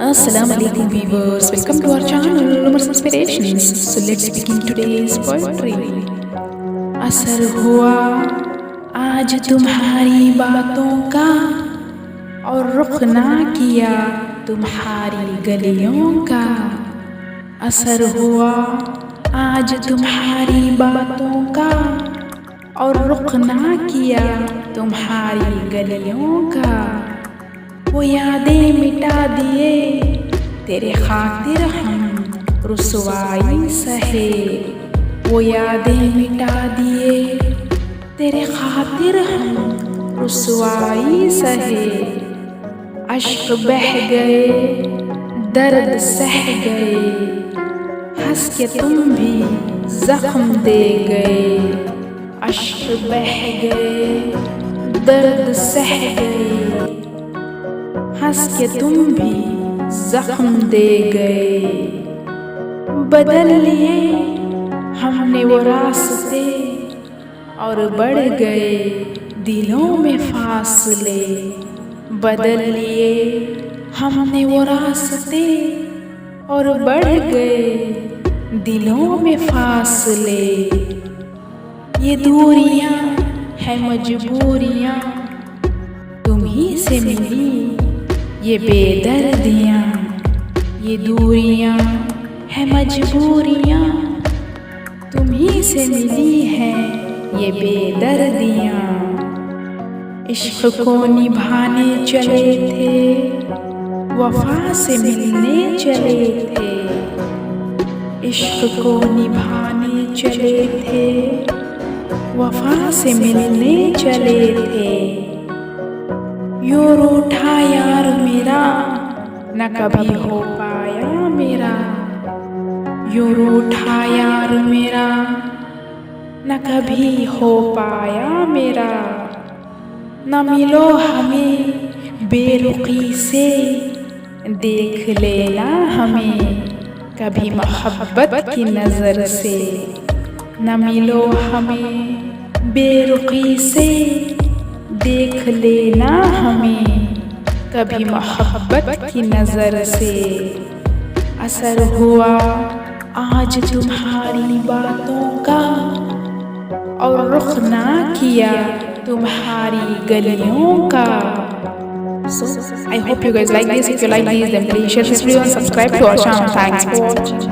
Assalamu alaikum viewers, welcome to our channel Numerous Inspirations. So let's begin today's poetry. असर हुआ आज तुम्हारी बातों का और रुख ना किया तुम्हारी गलियों का। असर हुआ आज तुम्हारी बातों का और रुख ना किया तुम्हारी गलियों का। वो यादें मिटा दिए तेरे खातिर हम रुसवाई सहे। वो यादें मिटा दिए तेरे खातिर हम रुसवाई सहे। अश्क बह गए दर्द सह गए हंस के तुम भी जख्म दे गए। अश्क बह गए दर्द सह गए हंस के तुम भी जख्म दे गए। बदल लिए हमने वो रास्ते और बढ़ गए दिलों में फासले। बदल लिए हमने वो रास्ते और बढ़ गए दिलों में फासले। ये दूरियां हैं मजबूरियां तुम ही से मिली ये बेदर्दियाँ। ये दूरियाँ हैं मजबूरियाँ तुम ही से मिली हैं ये बेदर्दियाँ। इश्क को निभाने चले थे वफा से मिलने चले थे। इश्क को निभाने चले थे वफा से मिलने चले थे। यूं रूठा यार मेरा न कभी हो पाया मेरा। यूं रूठा यार मेरा न कभी हो पाया मेरा। न मिलो हमें बेरुखी से देख लेना हमें कभी मोहब्बत की नज़र से। न मिलो हमें बेरुखी से देख लेना हमें कभी मोहब्बत की नज़र से। असर हुआ आज तुम्हारी बातों का और रुख ना किया तुम्हारी गलियों का। So I hope you guys like this. If you like this, then please share this video and subscribe to our channel. Thanks for watching.